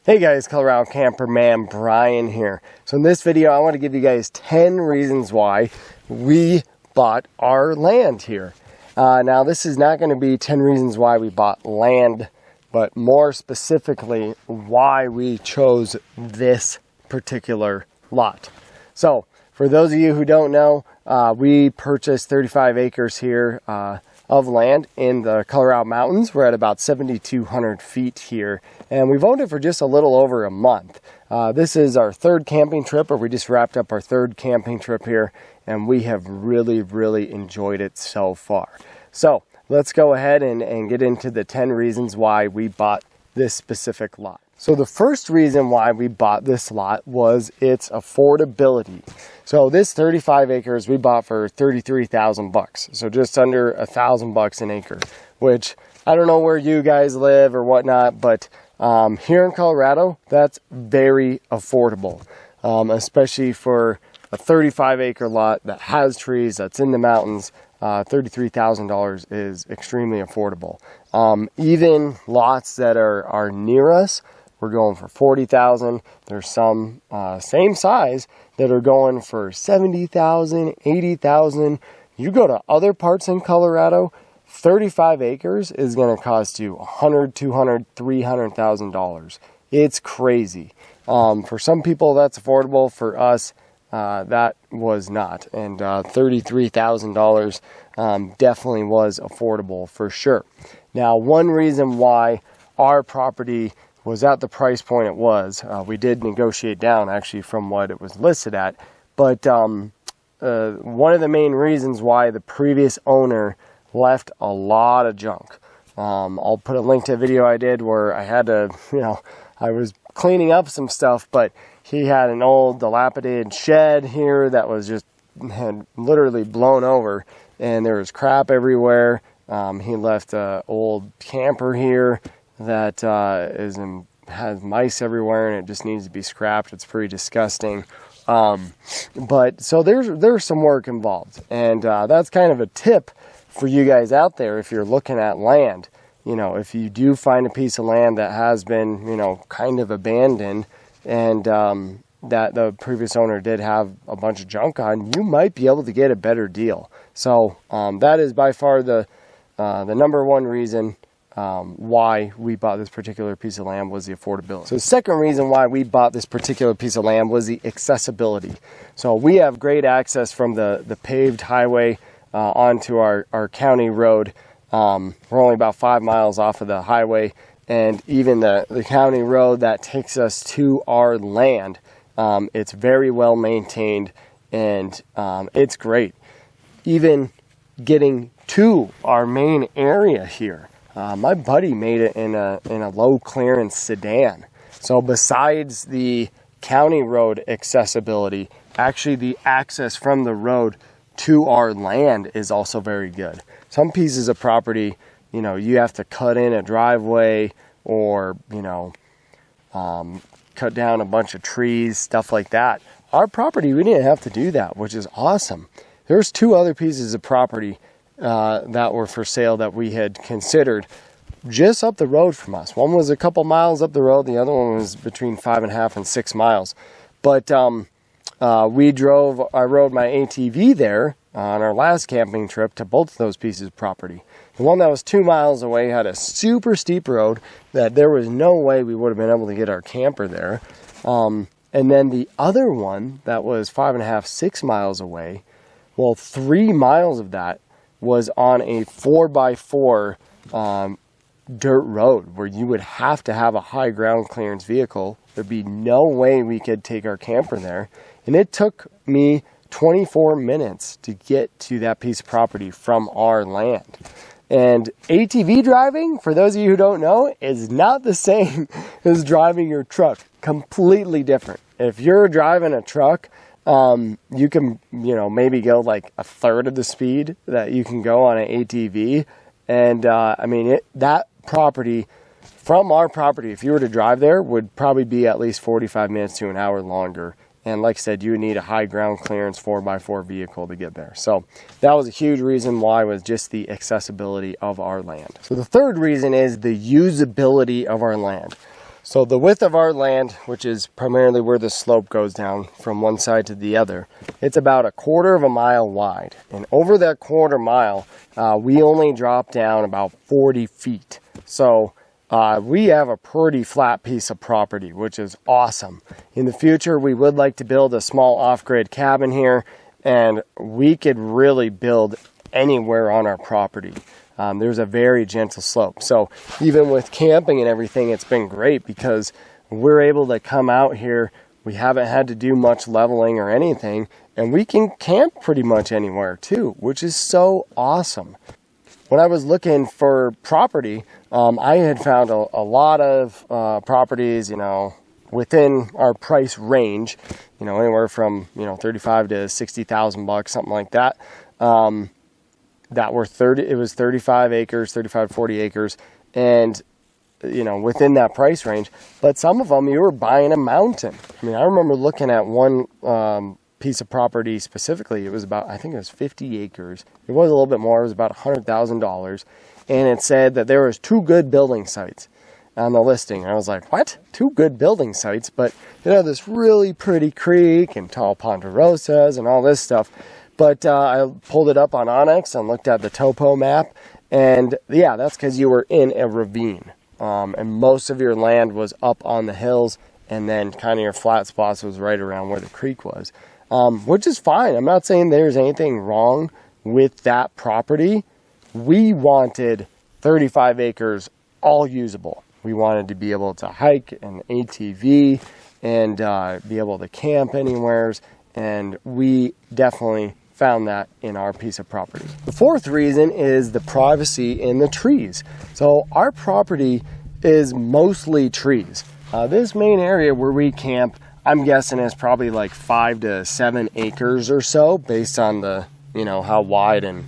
Hey guys, Colorado Camperman Brian here. So in this video I want to give you guys 10 reasons why we bought our land here. Now this is not going to be 10 reasons why we bought land, but more specifically why we chose this particular lot. So for those of you who don't know, we purchased 35 acres here of land in the Colorado mountains. We're at about 7,200 feet here, and we've owned it for just a little over a month. This is our third camping trip, or we just wrapped up our third camping trip here, and we have really enjoyed it so far. So let's go ahead and get into the 10 reasons why we bought this specific lot. So the first reason why we bought this lot was its affordability. So this 35 acres we bought for $33,000, so just under $1,000 an acre, which I don't know where you guys live or whatnot, but here in Colorado, that's very affordable, especially for a 35 acre lot that has trees, that's in the mountains. $33,000 is extremely affordable. Even lots that are near us, we're going for $40,000. There's some same size that are going for $70,000, $80,000. You go to other parts in Colorado, 35 acres is going to cost you $100,000, $200,000, $300,000. It's crazy. For some people that's affordable. For us, that was not. And $33,000 definitely was affordable for sure. Now, one reason why our property was at the price point it was, we did negotiate down actually from what it was listed at, but one of the main reasons why the previous owner left a lot of junk. I'll put a link to a video I did where I had to, I was cleaning up some stuff, but he had an old dilapidated shed here that was had literally blown over, and there was crap everywhere. He left an old camper here that has mice everywhere, and it just needs to be scrapped. It's pretty disgusting. But so there's some work involved, and that's kind of a tip for you guys out there if you're looking at land. If you do find a piece of land that has been kind of abandoned, and that the previous owner did have a bunch of junk on, you might be able to get a better deal. So that is by far the number one reason why we bought this particular piece of land was the affordability. So the second reason why we bought this particular piece of land was the accessibility. So we have great access from the paved highway onto our county road. We're only about 5 miles off of the highway, and even the county road that takes us to our land, it's very well maintained, and it's great. Even getting to our main area here, my buddy made it in a low clearance sedan. So besides the county road accessibility, actually the access from the road to our land is also very good. Some pieces of property, you have to cut in a driveway or, cut down a bunch of trees, stuff like that. Our property, we didn't have to do that, which is awesome. There's 2 other pieces of property that were for sale that we had considered just up the road from us. One was a couple miles up the road. The other one was between 5.5 and 6 miles. But I rode my ATV there on our last camping trip to both of those pieces of property. The one that was 2 miles away had a super steep road that there was no way we would have been able to get our camper there. And then the other one that was 5.5, 6 miles away, well, 3 miles of that was on a 4x4 dirt road where you would have to have a high ground clearance vehicle. There'd be no way we could take our camper there. And it took me 24 minutes to get to that piece of property from our land. And ATV driving, for those of you who don't know, is not the same as driving your truck. Completely different. If you're driving a truck, you can, maybe go like a third of the speed that you can go on an ATV. And that property, from our property, if you were to drive there, would probably be at least 45 minutes to an hour longer. And like I said, you would need a high ground clearance 4x4 vehicle to get there. So that was a huge reason why, was just the accessibility of our land. So the third reason is the usability of our land. So the width of our land, which is primarily where the slope goes down from one side to the other, it's about 1/4 mile wide. And over that 1/4 mile, we only drop down about 40 feet. So we have a pretty flat piece of property, which is awesome. In the future, we would like to build a small off-grid cabin here, and we could really build anywhere on our property. There's a very gentle slope. So even with camping and everything, it's been great because we're able to come out here. We haven't had to do much leveling or anything, and we can camp pretty much anywhere too, which is so awesome. When I was looking for property, I had found a lot of properties, you know, within our price range, you know, anywhere from, you know, 35 to 60,000 bucks, something like that. That were 35 acres, 35, 40 acres, and, you know, within that price range. But some of them, you were buying a mountain. I mean, I remember looking at one piece of property specifically. It was about, I think it was 50 acres. It was a little bit more. It was about $100,000. And it said that there was 2 good building sites on the listing. And I was like, what? 2 good building sites? But, you know, this really pretty creek and tall ponderosas and all this stuff. But I pulled it up on Onyx and looked at the topo map, and yeah, that's because you were in a ravine, and most of your land was up on the hills, and then kind of your flat spots was right around where the creek was, which is fine. I'm not saying there's anything wrong with that property. We wanted 35 acres all usable. We wanted to be able to hike an ATV and be able to camp anywhere, and we definitely found that in our piece of property. The 4th reason is the privacy in the trees. So our property is mostly trees. This main area where we camp, I'm guessing is probably like 5 to 7 acres or so, based on the, you know, how wide and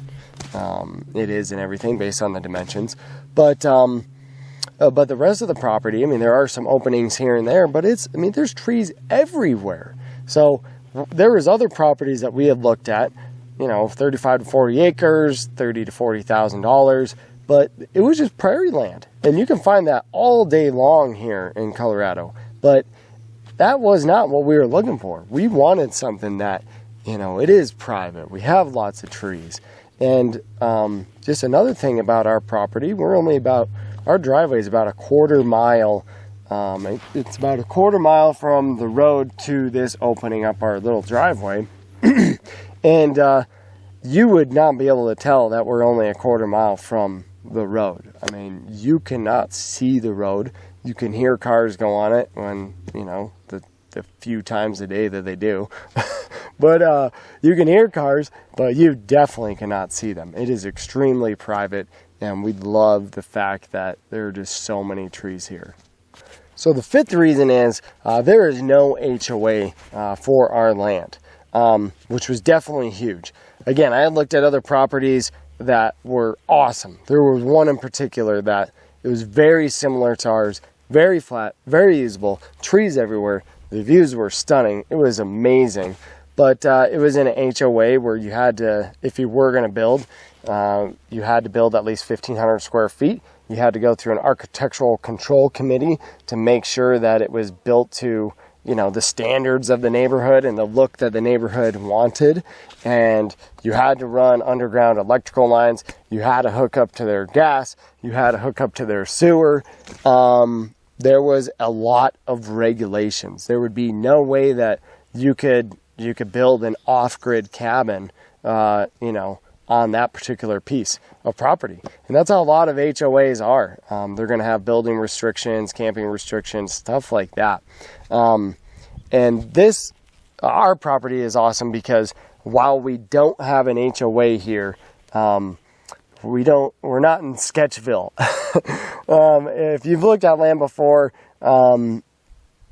it is and everything, based on the dimensions. But the rest of the property, I mean, there are some openings here and there, but it's, I mean, there's trees everywhere. So there was other properties that we had looked at, you know, 35 to 40 acres, $30,000 to $40,000, but it was just prairie land. And you can find that all day long here in Colorado. But that was not what we were looking for. We wanted something that, you know, it is private. We have lots of trees. And just another thing about our property, we're only about, our driveway is about 1/4 mile. It's about 1/4 mile from the road to this opening up our little driveway. And you would not be able to tell that we're only 1/4 mile from the road. I mean, you cannot see the road. You can hear cars go on it when, you know, the few times a day that they do. But you can hear cars, but you definitely cannot see them. It is extremely private, and we love the fact that there are just so many trees here. So the 5th reason is there is no HOA for our land, which was definitely huge. Again, I had looked at other properties that were awesome. There was one in particular that it was very similar to ours, very flat, very usable, trees everywhere. The views were stunning. It was amazing. But it was in an HOA where you had to, if you were going to build, you had to build at least 1,500 square feet. You had to go through an architectural control committee to make sure that it was built to, you know, the standards of the neighborhood and the look that the neighborhood wanted. And you had to run underground electrical lines. You had to hook up to their gas. You had to hook up to their sewer. There was a lot of regulations. There would be no way that you could build an off-grid cabin, you know, on that particular piece of property. And that's how a lot of HOAs are. They're going to have building restrictions, camping restrictions, stuff like that. And this, our property is awesome because while we don't have an HOA here, we're not in Sketchville. If you've looked at land before, you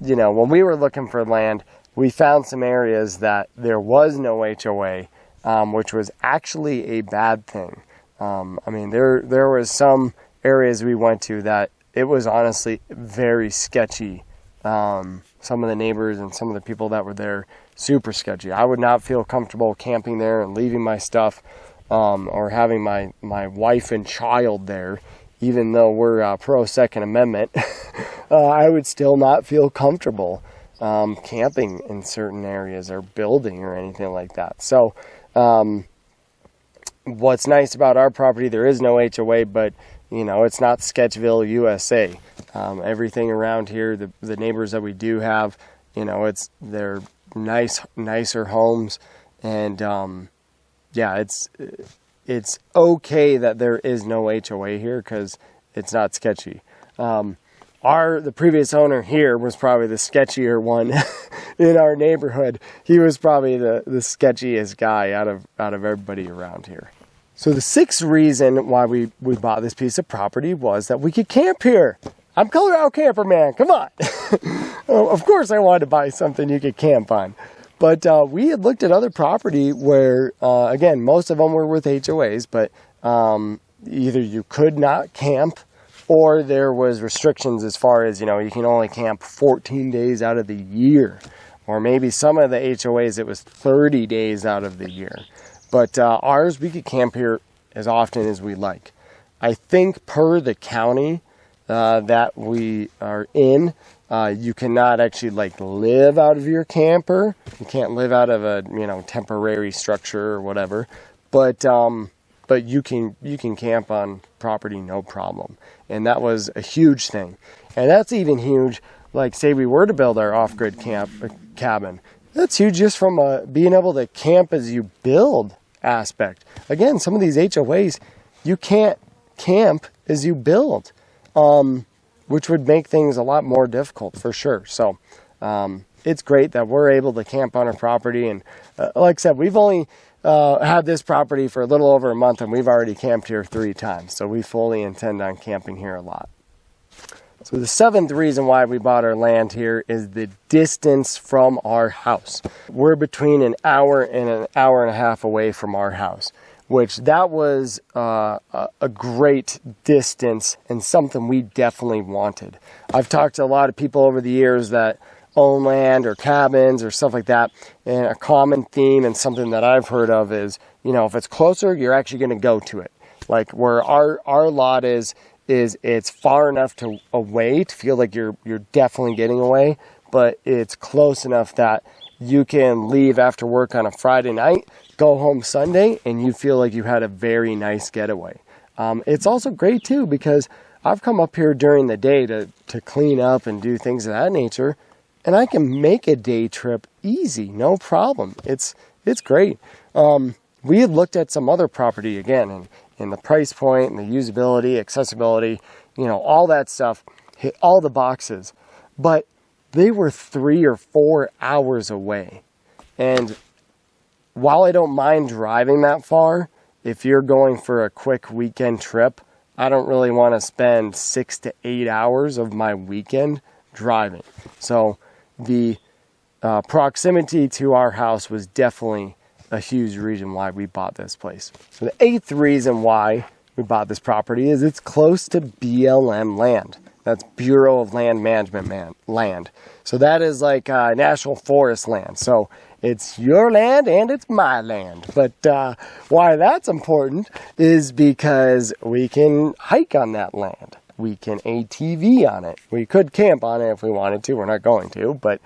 know, when we were looking for land, we found some areas that there was no HOA, which was actually a bad thing. I mean, there was some areas we went to that it was honestly very sketchy. Some of the neighbors and some of the people that were there, super sketchy. I would not feel comfortable camping there and leaving my stuff, or having my wife and child there, even though we're pro Second Amendment, I would still not feel comfortable camping in certain areas or building or anything like that. So what's nice about our property, there is no HOA, but you know, it's not Sketchville, USA. Everything around here, the neighbors that we do have, you know, they're nicer homes, and yeah, it's okay that there is no HOA here because it's not sketchy. The previous owner here was probably the sketchier one in our neighborhood. He was probably the sketchiest guy out of everybody around here. So the sixth reason why we bought this piece of property was that we could camp here. I'm Colorado Camper Man, come on. Of course I wanted to buy something you could camp on. But we had looked at other property where, again, most of them were with HOAs, but either you could not camp or there was restrictions as far as, you know, you can only camp 14 days out of the year. Or maybe some of the HOAs, it was 30 days out of the year. But ours, we could camp here as often as we like. I think per the county that we are in, you cannot actually like live out of your camper. You can't live out of a, you know, temporary structure or whatever. But you can camp on property no problem. And that was a huge thing. And that's even huge, like say we were to build our off-grid cabin. That's huge just from being able to camp as you build aspect. Again, some of these HOAs, you can't camp as you build, which would make things a lot more difficult for sure. So it's great that we're able to camp on our property. And like I said, we've only had this property for a little over a month, and we've already camped here 3 times. So we fully intend on camping here a lot. So the seventh reason why we bought our land here is the distance from our house. We're between an hour and an hour and a half away from our house, which that was a great distance and something we definitely wanted. I've talked to a lot of people over the years that own land or cabins or stuff like that, and a common theme and something that I've heard of is, you know, if it's closer, you're actually going to go to it. Like where our lot is it's far enough away to feel like you're definitely getting away, but it's close enough that you can leave after work on a Friday night, go home Sunday, and you feel like you had a very nice getaway. It's also great too because I've come up here during the day to clean up and do things of that nature, and I can make a day trip easy, no problem. It's great. We had looked at some other property again, and the price point and the usability, accessibility, you know, all that stuff hit all the boxes, but they were 3 or 4 hours away. And while I don't mind driving that far, if you're going for a quick weekend trip, I don't really want to spend 6 to 8 hours of my weekend driving. So the proximity to our house was definitely a huge reason why we bought this place. So the 8th reason why we bought this property is it's close to BLM land. That's Bureau of Land Management land. So that is like National Forest land. So it's your land and it's my land. But why that's important is because we can hike on that land. We can ATV on it. We could camp on it if we wanted to. We're not going to, but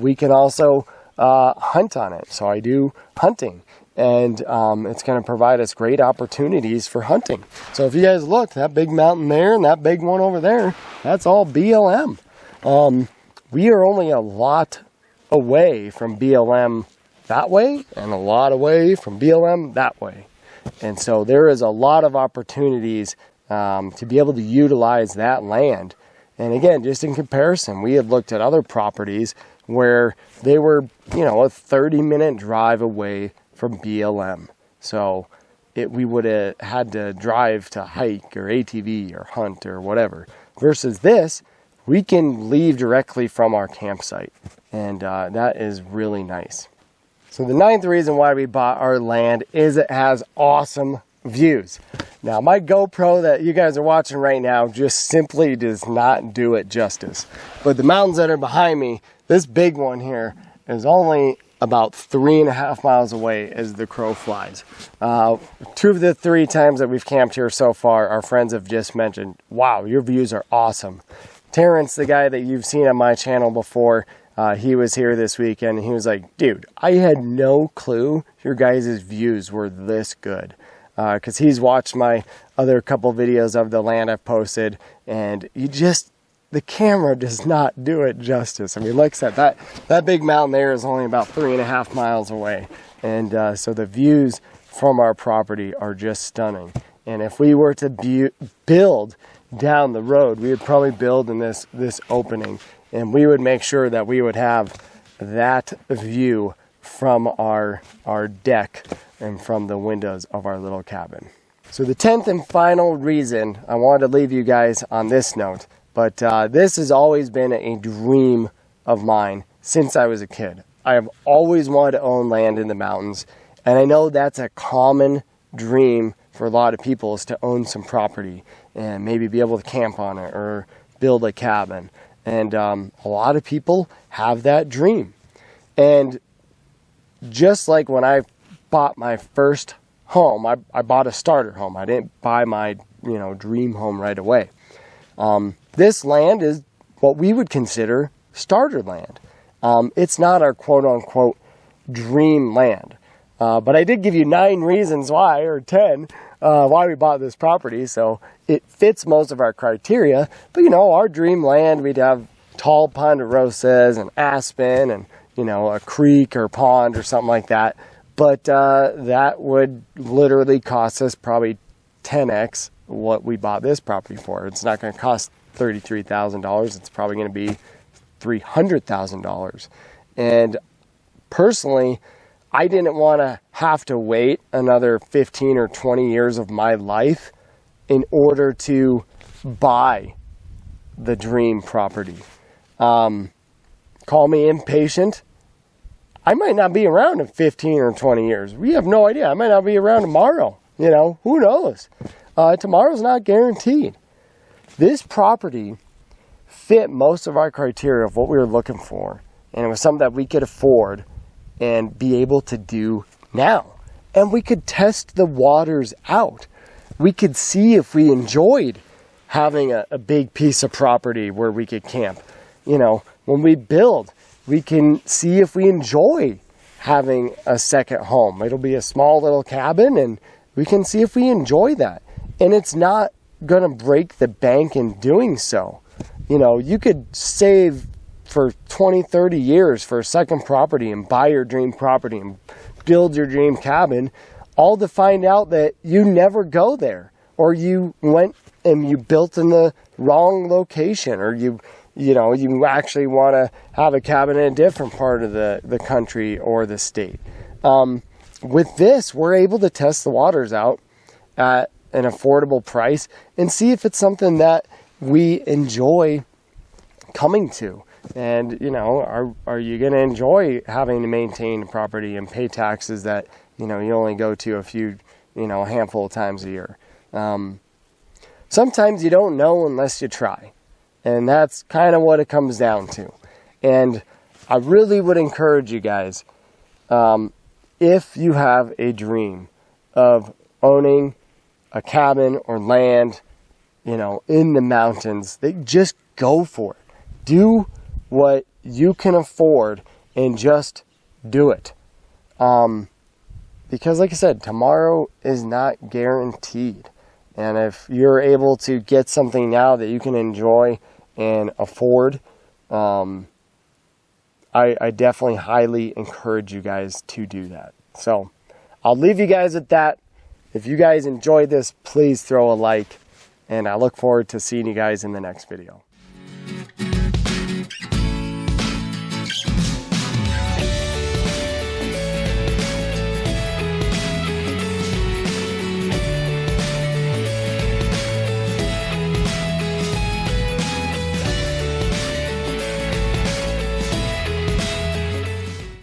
we can also hunt on it. So I do hunting, and it's going to provide us great opportunities for hunting. So if you guys look, that big mountain there and that big one over there, that's all BLM. We are only a lot away from BLM that way and a lot away from BLM that way. And so there is a lot of opportunities to be able to utilize that land. And again, just in comparison, we had looked at other properties where they were, you know, a 30-minute drive away from BLM. So we would have had to drive to hike or ATV or hunt or whatever. Versus this, we can leave directly from our campsite. And that is really nice. So the 9th reason why we bought our land is it has awesome views. Now my GoPro that you guys are watching right now just simply does not do it justice. But the mountains that are behind me, this big one here is only about 3.5 miles away as the crow flies. 2 of the 3 times that we've camped here so far, our friends have just mentioned, wow, your views are awesome. Terrence, the guy that you've seen on my channel before, he was here this weekend, and he was like, dude, I had no clue your guys' views were this good. Because he's watched my other couple videos of the land I've posted, and the camera does not do it justice. I mean, like I said, that big mountain there is only about 3.5 miles away. And so the views from our property are just stunning. And if we were to build down the road, we would probably build in this opening. And we would make sure that we would have that view from our deck and from the windows of our little cabin. So the 10th and final reason I wanted to leave you guys on this note, but this has always been a dream of mine since I was a kid. I have always wanted to own land in the mountains, and I know that's a common dream for a lot of people, is to own some property and maybe be able to camp on it or build a cabin. And a lot of people have that dream. And just like when I bought my first home, I bought a starter home. I didn't buy my dream home right away. This land is what we would consider starter land. It's not our quote-unquote dream land. But I did give you 9 reasons why, or 10, why we bought this property. So it fits most of our criteria. But, our dream land, we'd have tall ponderosas and aspen and, a creek or pond or something like that. But that would literally cost us probably 10x what we bought this property for. It's not going to cost $33,000. It's probably going to be $300,000. And personally, I didn't want to have to wait another 15 or 20 years of my life in order to buy the dream property. Call me impatient. I might not be around in 15 or 20 years. We have no idea. I might not be around tomorrow. Who knows? Tomorrow's not guaranteed. This property fit most of our criteria of what we were looking for. And it was something that we could afford and be able to do now. And we could test the waters out. We could see if we enjoyed having a big piece of property where we could camp. When we build, we can see if we enjoy having a second home. It'll be a small little cabin, and we can see if we enjoy that. And it's not going to break the bank in doing so. You could save for 20, 30 years for a second property and buy your dream property and build your dream cabin, all to find out that you never go there, or you went and you built in the wrong location, or you actually want to have a cabin in a different part of the country or the state. With this, we're able to test the waters out at an affordable price and see if it's something that we enjoy coming to. And, are you going to enjoy having to maintain property and pay taxes that, you only go to a handful of times a year? Sometimes you don't know unless you try. And that's kind of what it comes down to. And I really would encourage you guys, if you have a dream of owning a cabin or land, in the mountains, just go for it. Do what you can afford and just do it. Because like I said, tomorrow is not guaranteed. And if you're able to get something now that you can enjoy and afford, I definitely highly encourage you guys to do that. So I'll leave you guys at that. If you guys enjoyed this, please throw a like, and I look forward to seeing you guys in the next video.